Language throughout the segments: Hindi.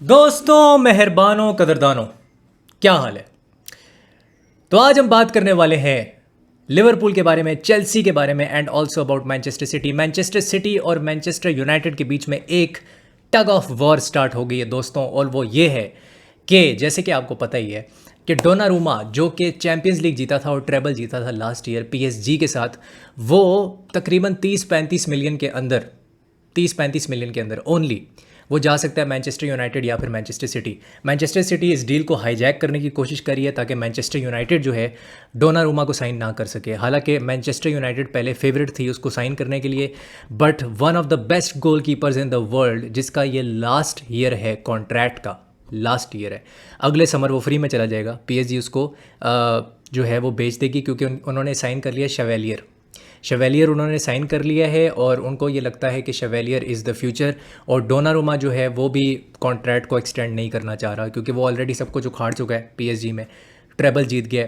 दोस्तों, मेहरबानों, कदरदानों, क्या हाल है। तो आज हम बात करने वाले हैं लिवरपूल के बारे में, चेल्सी के बारे में and also about Manchester city. Manchester city और मैनचेस्टर यूनाइटेड के बीच में एक टग ऑफ वॉर स्टार्ट हो गई है दोस्तों, और वो ये है कि जैसे कि आपको पता ही है कि डोनारूमा जो कि चैंपियंस लीग जीता था और ट्रेबल जीता था लास्ट ईयर पीएसजी के साथ, वो तकरीबन 30-35 मिलियन के अंदर 30-35 मिलियन के अंदर ओनली वो जा सकता है मैनचेस्टर यूनाइटेड या फिर मैनचेस्टर सिटी। मैनचेस्टर सिटी इस डील को हाईजैक करने की कोशिश करी है ताकि मैनचेस्टर यूनाइटेड जो है डोनारूमा को साइन ना कर सके। हालांकि मैनचेस्टर यूनाइटेड पहले फेवरेट थी उसको साइन करने के लिए, but one of the best goalkeepers in the world जिसका ये लास्ट ईयर है, कॉन्ट्रैक्ट का लास्ट ईयर है, अगले समर वो फ्री में चला जाएगा। पीएसजी उसको जो है वो बेच देगी क्योंकि उन्होंने साइन कर लिया शेवेलियर उन्होंने साइन कर लिया है और उनको ये लगता है कि शेवेलियर इज़ द फ्यूचर। और डोनारूमा जो है वो भी कॉन्ट्रैक्ट को एक्सटेंड नहीं करना चाह रहा क्योंकि वो ऑलरेडी सब कुछ उखाड़ चुका है, पीएसजी में ट्रेबल जीत गया।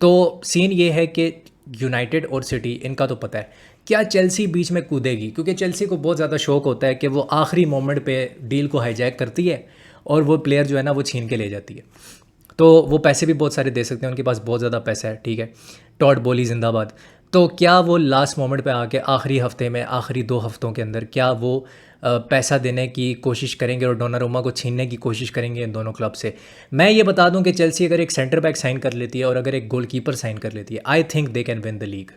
तो सीन ये है कि यूनाइटेड और सिटी इनका तो पता है, क्या चेल्सी बीच में कूदेगी? क्योंकि चेल्सी को बहुत ज़्यादा शौक होता है कि वो आखिरी मोमेंट पे डील को हाईजैक करती है और वो प्लेयर जो है ना वो छीन के ले जाती है। तो वो पैसे भी बहुत सारे दे सकते हैं, उनके पास बहुत ज़्यादा पैसा है, ठीक है। टॉड बोली जिंदाबाद। तो क्या वो लास्ट मोमेंट पे आके आखिरी हफ्ते में, आखिरी 2 हफ्तों के अंदर क्या वो पैसा देने की कोशिश करेंगे और डोनारूमा को छीनने की कोशिश करेंगे इन दोनों क्लब से? मैं ये बता दूं कि चेल्सी अगर एक सेंटर बैक साइन कर लेती है और अगर एक गोलकीपर साइन कर लेती है, I think they can win the league.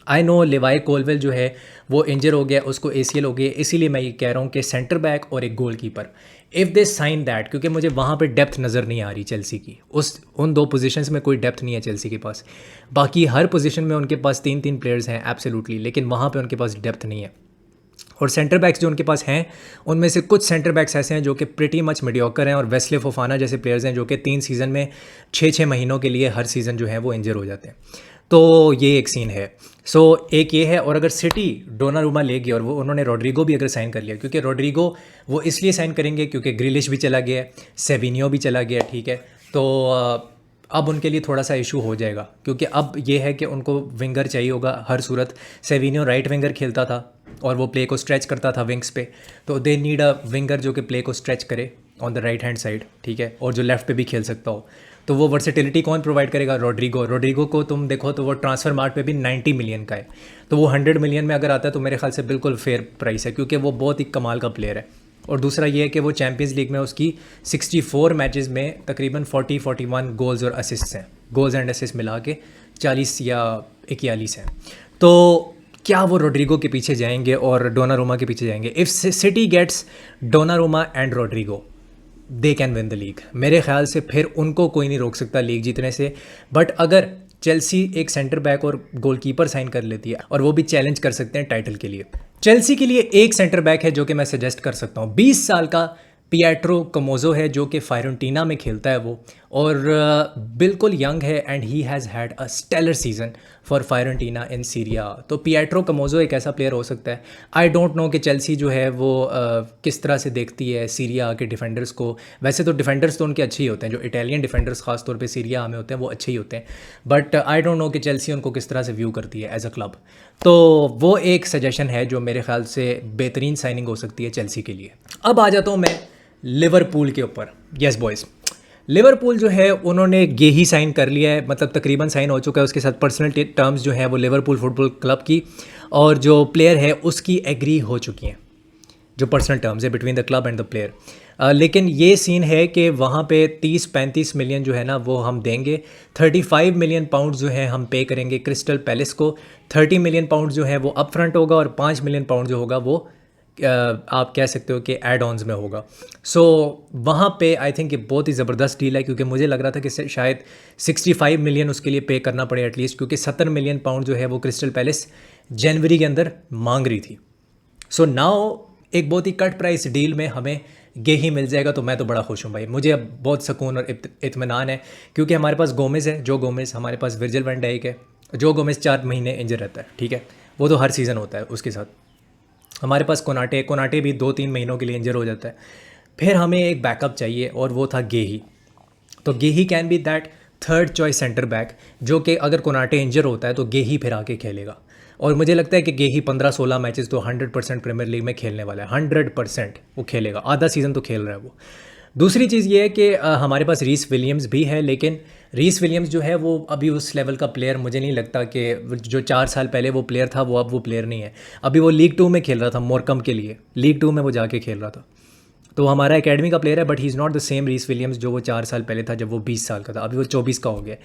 I know Levi Colwill जो है वो इंजर हो गया, उसको एसीएल हो गया, इसीलिए मैं ये कह रहा हूँ कि सेंटर बैक और एक goalkeeper, if they sign that, क्योंकि मुझे वहाँ पे डेप्थ नज़र नहीं आ रही चेल्सी की, उन 2 पोजीशंस में कोई डेप्थ नहीं है चेल्सी के पास। बाकी हर पोजीशन में उनके पास 3-3 प्लेयर्स हैं एब्सोल्युटली, लेकिन वहाँ पे उनके पास डेप्थ नहीं है। और सेंटर बैक्स जो उनके पास हैं उनमें से कुछ सेंटर बैक्स ऐसे हैं जो कि प्रिटी मच मीडियोकर हैं, और वेस्ले फोफाना जैसे प्लेयर्स हैं जो कि 3 सीज़न में 6-6 महीनों के लिए हर सीज़न जो है वो इंजर हो जाते हैं। तो ये एक सीन है। एक ये है। और अगर सिटी डोनारूमा लेगी और वो उन्होंने रोड्रिगो भी अगर साइन कर लिया, क्योंकि रोड्रिगो वो इसलिए साइन करेंगे क्योंकि ग्रिलिश भी चला गया है, सेविनियो भी चला गया, ठीक है। तो अब उनके लिए थोड़ा सा इशू हो जाएगा क्योंकि अब ये है कि उनको विंगर चाहिए होगा हर सूरत। सेविनियो राइट विंगर खेलता था और वो प्ले को स्ट्रेच करता था विंग्स पे, तो दे नीड अ विंगर जो कि प्ले को स्ट्रेच करे on the right hand side, ठीक है, और जो लेफ्ट पे भी खेल सकता हो। तो वो वर्सेटिलिटी कौन प्रोवाइड करेगा? रोड्रिगो को तुम देखो तो वो ट्रांसफर मार्ट पे भी 90 मिलियन का है, तो वो 100 मिलियन में अगर आता है तो मेरे ख्याल से बिल्कुल फेयर प्राइस है क्योंकि वो बहुत ही कमाल का प्लेयर है। और दूसरा ये है कि वो चैंपियंस लीग में उसकी 64 मैचेस में तकरीबन 40-41 गोल्स और असिस्ट हैं, गोल्स एंड असिस्ट मिला के 40 या 41 हैं। तो क्या वो रोड्रिगो के पीछे जाएंगे और डोनारूमा के पीछे जाएंगे? If City gets Donnarumma and Rodrigo, they can win the league. मेरे ख्याल से फिर उनको कोई नहीं रोक सकता लीग जीतने से। बट अगर चेल्सी एक सेंटर बैक और गोलकीपर साइन कर लेती है, और वो भी चैलेंज कर सकते हैं टाइटल के लिए। चेल्सी के लिए एक सेंटर बैक है जो कि मैं सजेस्ट कर सकता हूँ, 20 साल का पिएट्रो कमोजो है जो कि फायरेंटीना में खेलता है वो, और बिल्कुल यंग है and he has had a stellar season for Fiorentina in Serie A. तो पिएट्रो कमोजो एक ऐसा प्लेयर हो सकता है। आई डोंट नो कि चेल्सी जो है वो किस तरह से देखती है सीरिया के डिफेंडर्स को। वैसे तो डिफेंडर्स तो उनके अच्छे ही होते हैं, जो इटालियन डिफेंडर्स खास तौर पे सीरिया में होते हैं वो अच्छे ही होते हैं, बट आई डोंट नो कि चेल्सी उनको किस तरह से व्यू करती है एज अ क्लब। तो वो एक सजेशन है जो मेरे ख्याल से बेहतरीन साइनिंग हो सकती है चेल्सी के लिए। अब आ जाता हूँ मैं लिवरपूल के ऊपर। यस बॉयज़, लिवरपूल जो है उन्होंने गेही साइन कर लिया है, मतलब तकरीबन साइन हो चुका है, उसके साथ पर्सनल टर्म्स जो है वो लिवरपूल फुटबॉल क्लब की और जो प्लेयर है उसकी एग्री हो चुकी हैं, जो पर्सनल टर्म्स है between the club and the player. लेकिन ये सीन है कि वहाँ पे 30-35 मिलियन जो है ना वो हम देंगे, 35 मिलियन पाउंड जो है हम पे करेंगे क्रिस्टल पैलेस को, 30 मिलियन पाउंड जो है वो अप फ्रंट होगा और 5 मिलियन पाउंड जो होगा वो आप कह सकते हो कि एड ऑन्स में होगा। सो वहाँ पे आई थिंक ये बहुत ही ज़बरदस्त डील है क्योंकि मुझे लग रहा था कि शायद 65 मिलियन उसके लिए पे करना पड़े एटलीस्ट, क्योंकि 70 मिलियन पाउंड जो है वो क्रिस्टल पैलेस जनवरी के अंदर मांग रही थी। सो नाउ एक बहुत ही कट प्राइस डील में हमें गेही मिल जाएगा, तो मैं तो बड़ा खुश हूँ भाई। मुझे अब बहुत सुकून और इत्मीनान है क्योंकि हमारे पास गोमेज़ है, जो गोमेज़, हमारे पास विर्जिल वैन डाइक है, जो गोमेज़ 4 महीने इंजर रहता है, ठीक है, वो तो हर सीज़न होता है उसके साथ। हमारे पास कोनाटे भी 2-3 महीनों के लिए इंजर हो जाता है। फिर हमें एक बैकअप चाहिए और वो था गेही। तो Guehi can be that third choice centre back जो कि अगर कोनाटे इंजर होता है तो गेही फिर आके खेलेगा। और मुझे लगता है कि गेही 15-16 मैचेस तो 100% प्रीमियर लीग में खेलने वाला है, 100% वो खेलेगा, आधा सीज़न तो खेल रहा है वो। दूसरी चीज़ ये है कि हमारे पास रीस विलियम्स भी है, लेकिन रीस विलियम्स जो है वो अभी उस लेवल का प्लेयर मुझे नहीं लगता कि जो 4 साल पहले वो प्लेयर था वो अब वो प्लेयर नहीं है। अभी वो लीग 2 में खेल रहा था मोरकम के लिए, लीग 2 में वो जाके खेल रहा था। तो हमारा एकेडमी का प्लेयर है, but he is not the same Reece Williams जो वो 4 साल पहले था जब वो 20 साल का था। अभी वो 24 का हो गया।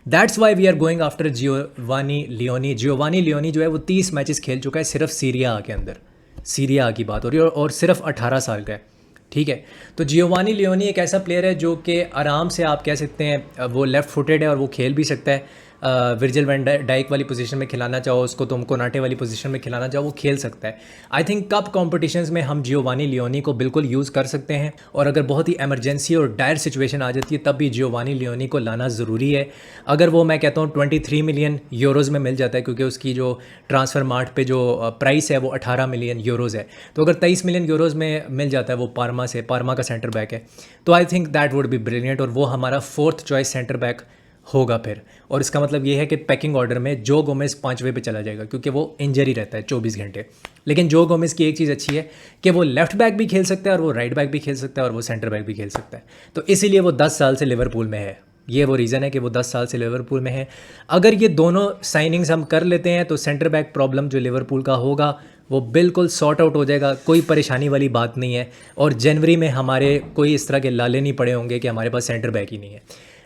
That's why we are going after Giovanni Leoni. Giovanni Leoni जो है वो 30 मैचेस खेल चुका है सिर्फ सीरिया आ के अंदर। सीरिया आ की बात हो रही है, और सिर्फ 18 साल का है। ठीक है, तो जियोवानी लियोनी एक ऐसा प्लेयर है जो कि आराम से आप कह सकते हैं वो लेफ़्ट फुटेड है और वो खेल भी सकता है। विर्जिल वैन डाइक वाली पोजीशन में खिलाना चाहो उसको, तुम कोनाटे वाली पोजीशन में खिलाना चाहो, वो खेल सकता है। आई थिंक कप कॉम्पिटिशन्स में हम जियोवानी लियोनी को बिल्कुल यूज़ कर सकते हैं, और अगर बहुत ही एमरजेंसी और डायर सिचुएशन आ जाती है तब भी जियोवानी लियोनी को लाना ज़रूरी है। अगर वो, मैं कहता हूँ 23 मिलियन यूरोज़ में मिल जाता है, क्योंकि उसकी जो ट्रांसफ़र मार्ट पे जो प्राइस है वो 18 मिलियन यूरोज़ है। तो अगर 23 मिलियन यूरोज़ में मिल जाता है वो पार्मा का सेंटर बैक है, तो I think that would be brilliant, और वो हमारा 4th चॉइस सेंटर बैक होगा फिर। और इसका मतलब ये है कि पैकिंग ऑर्डर में जो गोमेज़ 5वें पे चला जाएगा, क्योंकि वो इंजरी रहता है 24 घंटे। लेकिन जो गोमेज़ की एक चीज़ अच्छी है कि वो लेफ्ट बैक भी खेल सकता है, और वो राइट बैक भी खेल सकता है, और वो सेंटर बैक भी खेल सकता है। तो इसीलिए वो 10 साल से लिवरपूल में है। ये वो रीज़न है कि वो 10 साल से लिवरपूल में है। अगर ये दोनों साइनिंग्स हम कर लेते हैं तो सेंटर बैक प्रॉब्लम जो लिवरपूल का होगा वो बिल्कुल सॉर्ट आउट हो जाएगा। कोई परेशानी वाली बात नहीं है, और जनवरी में हमारे कोई इस तरह के लाले नहीं पड़े होंगे कि हमारे पास सेंटर बैक ही नहीं है।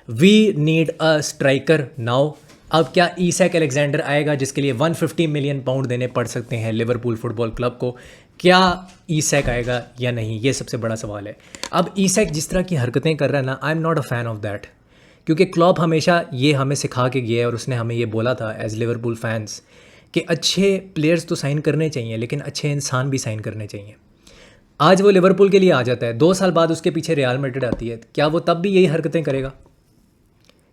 We need a striker now. अब क्या ईसैक अलेक्जेंडर आएगा जिसके लिए 150 मिलियन पाउंड देने पड़ सकते हैं लिवरपूल फुटबॉल क्लब को? क्या ईसैक आएगा या नहीं, ये सबसे बड़ा सवाल है। अब ईसैक जिस तरह की हरकतें कर रहा है ना, I am not a fan of that, क्योंकि क्लॉप हमेशा ये हमें सिखा के गया है, और उसने हमें ये बोला था एज लिवरपूल फैंस कि अच्छे प्लेयर्स तो साइन करने चाहिए, लेकिन अच्छे इंसान भी साइन करने चाहिए। आज वो लिवरपूल के लिए आ जाता है, 2 साल बाद उसके पीछे रियल मैड्रिड आती है, क्या वो तब भी यही हरकतें करेगा?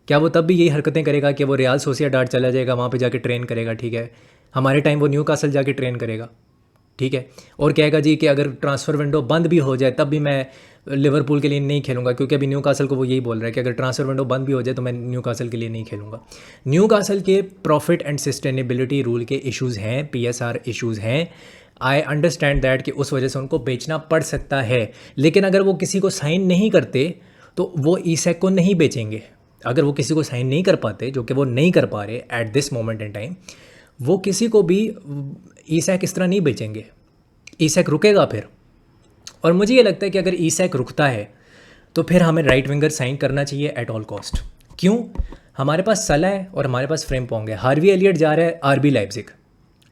क्या वो तब भी यही हरकतें करेगा कि वो रियल सोसिएडाड चला जाएगा, वहाँ पे जाके ट्रेन करेगा? ठीक है, हमारे टाइम वो न्यूकासल जाके ट्रेन करेगा, ठीक है, और कहेगा जी कि अगर ट्रांसफ़र विंडो बंद भी हो जाए तब भी मैं लिवरपूल के लिए नहीं खेलूंगा, क्योंकि अभी न्यूकासल को वो यही बोल रहा है कि अगर ट्रांसफ़र विंडो बंद भी हो जाए तो मैं न्यूकासल के लिए नहीं खेलूंगा। न्यूकासल के प्रॉफिट एंड सस्टेनेबिलिटी रूल के इश्यूज़ हैं, PSR इश्यूज़ हैं। आई अंडरस्टैंड दैट कि उस वजह से उनको बेचना पड़ सकता है, लेकिन अगर वो किसी को साइन नहीं करते तो वो ईसैक को नहीं बेचेंगे। अगर वो किसी को साइन नहीं कर पाते, जो कि वो नहीं कर पा रहे at this moment in time, वो किसी को भी ईसैक इस तरह नहीं बेचेंगे। ईसैक रुकेगा फिर, और मुझे ये लगता है कि अगर ईसैक रुकता है तो फिर हमें राइट विंगर साइन करना चाहिए एट ऑल कॉस्ट। क्यों? हमारे पास सला है और हमारे पास फ्रेम्पोंग है। हार्वी एलियट जा रहा है RB लाइप्जिग,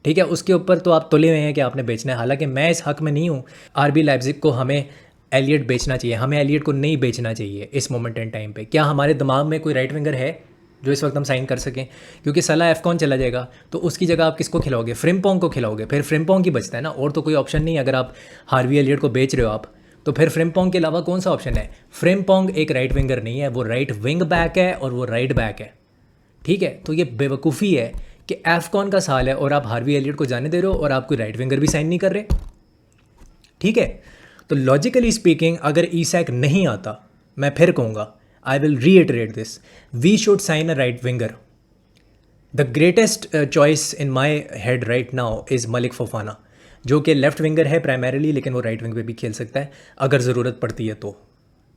ठीक है, उसके ऊपर तो आप तुले हुए हैं कि आपने बेचना है। हालांकि मैं इस हक में नहीं हूँ। RB लाइप्जिग को हमें एलियट बेचना चाहिए, हमें एलियट को नहीं बेचना चाहिए इस मोमेंट इन टाइम पे। क्या हमारे दिमाग में कोई राइट विंगर है जो इस वक्त हम साइन कर सकें? क्योंकि सला एफकॉन चला जाएगा, तो उसकी जगह आप किसको खिलाओगे? फ्रिम्पोंग को खिलाओगे। फिर फ्रिम्पोंग ही बचता है ना, और तो कोई ऑप्शन नहीं है। अगर आप हार्वी एलियट को बेच रहे हो आप, तो फिर फ्रिम्पोंग के अलावा कौन सा ऑप्शन है? फ्रिम्पोंग एक राइट विंगर नहीं है, वो राइट विंग बैक है और वो राइट बैक है, ठीक है। तो ये बेवकूफ़ी है कि एफकॉन का साल है और आप हार्वी एलियट को जाने दे रहे हो और आप कोई राइट विंगर भी साइन नहीं कर रहे, ठीक है। तो लॉजिकली स्पीकिंग अगर ईसैक नहीं आता, मैं फिर कहूँगा, I will reiterate this, we should sign a right winger. The greatest choice in my head right now is Malick Fofana, जो कि लेफ्ट विंगर है प्राइमरीली, लेकिन वो राइट विंग पे भी खेल सकता है अगर ज़रूरत पड़ती है तो,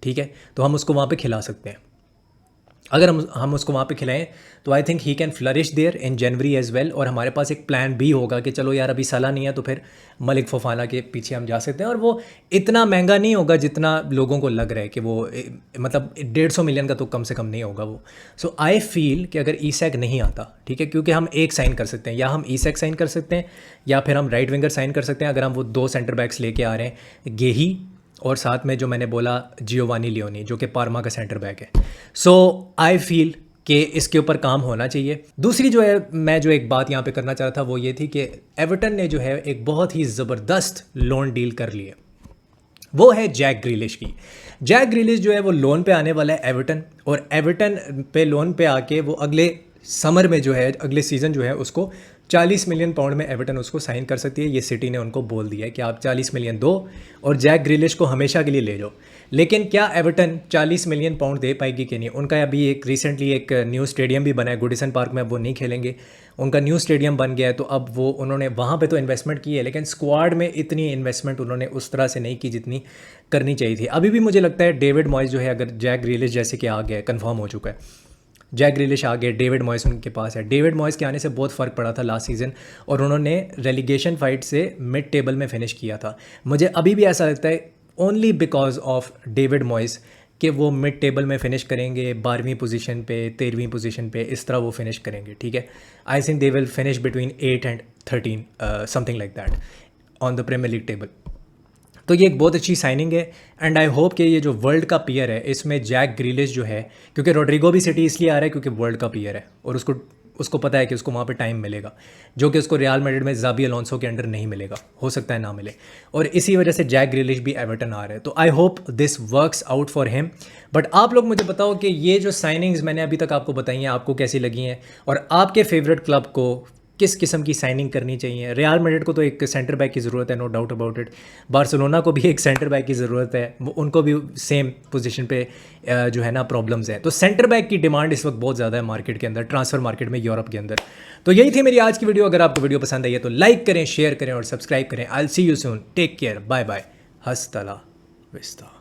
ठीक है। तो हम उसको वहाँ पे खिला सकते हैं। अगर हम उसको वहाँ पे खिलाएं तो I think he can flourish there in January as well. और हमारे पास एक प्लान भी होगा कि चलो यार अभी साला नहीं है तो फिर मलिक फोफाना के पीछे हम जा सकते हैं, और वो इतना महंगा नहीं होगा जितना लोगों को लग रहा है कि वो मतलब 150 मिलियन का तो कम से कम नहीं होगा वो। सो आई फील कि अगर ईसैक नहीं आता, ठीक है, क्योंकि हम एक साइन कर सकते हैं, या हम ईसैक साइन कर सकते हैं या फिर हम राइट विंगर साइन कर सकते हैं। अगर हम वो 2 सेंटर बैक्स लेके आ रहे हैं, गेही और साथ में जो मैंने बोला जियोवानी लियोनी, जो कि पार्मा का सेंटर बैक है। सो आई फील कि इसके ऊपर काम होना चाहिए। दूसरी जो है, मैं जो एक बात यहाँ पे करना चाह रहा था वो ये थी कि एवर्टन ने जो है एक बहुत ही ज़बरदस्त लोन डील कर ली है, वो है जैक ग्रिलिश की। जैक ग्रिलिश जो है वो लोन पे आने वाला है एवर्टन, और एवर्टन पे लोन पे आके वो अगले समर में जो है, अगले सीज़न जो है उसको 40 मिलियन पाउंड में एवर्टन उसको साइन कर सकती है। ये सिटी ने उनको बोल दिया है कि आप 40 मिलियन दो और जैक ग्रिलिश को हमेशा के लिए ले जाओ। लेकिन क्या एवर्टन 40 मिलियन पाउंड दे पाएगी कि नहीं? उनका अभी एक रिसेंटली एक न्यू स्टेडियम भी बना है गुडिसन पार्क में, अब वो नहीं खेलेंगे। उनका न्यू स्टेडियम बन गया है, तो अब वो उन्होंने वहाँ पे तो इन्वेस्टमेंट की है, लेकिन स्क्वाड में इतनी इन्वेस्टमेंट उन्होंने उस तरह से नहीं की जितनी करनी चाहिए थी। अभी भी मुझे लगता है डेविड मॉयस जो है, अगर जैक ग्रिलिश जैसे कि आ गया, कंफर्म हो चुका है, जैक ग्रिलिश आ गए, डेविड मॉयस उनके पास है। डेविड मॉयस के आने से बहुत फ़र्क पड़ा था लास्ट सीज़न, और उन्होंने रेलीगेशन फाइट से मिड टेबल में फिनिश किया था। मुझे अभी भी ऐसा लगता है ओनली बिकॉज ऑफ डेविड मॉयस कि वो मिड टेबल में फिनिश करेंगे, 12वीं पोजीशन पे, 13वीं पोजीशन पे, इस तरह वो फिनिश करेंगे। ठीक है, I think they will finish between 8 and 13 something like that on the Premier League table. तो ये एक बहुत अच्छी साइनिंग है, एंड आई होप कि ये जो वर्ल्ड कप ईयर है इसमें जैक ग्रिलिश जो है, क्योंकि रोड्रिगो भी सिटी इसलिए आ रहा है क्योंकि वर्ल्ड कप ईयर है और उसको पता है कि उसको वहाँ पे टाइम मिलेगा, जो कि उसको रियल मैड्रिड में ज़ाबी अलोंसो के अंडर नहीं मिलेगा, हो सकता है ना मिले, और इसी वजह से जैक ग्रिलिश भी एवर्टन आ रहा है। तो I hope this works out for him. But आप लोग मुझे बताओ कि ये जो साइनिंग्स मैंने अभी तक आपको बताई हैं आपको कैसी लगी हैं, और आपके फेवरेट क्लब को किस किस्म की साइनिंग करनी चाहिए। रियल मैड्रिड को तो एक सेंटर बैक की ज़रूरत है, no doubt about it. Barcelona को भी एक सेंटर बैक की ज़रूरत है, उनको भी सेम पोजीशन पे जो है ना प्रॉब्लम्स हैं। तो सेंटर बैक की डिमांड इस वक्त बहुत ज़्यादा है मार्केट के अंदर, ट्रांसफर मार्केट में, यूरोप के अंदर। तो यही थी मेरी आज की वीडियो। अगर आपको वीडियो पसंद आई है तो लाइक करें, शेयर करें और सब्सक्राइब करें। I will see you soon, take care, bye bye, hasta la vista.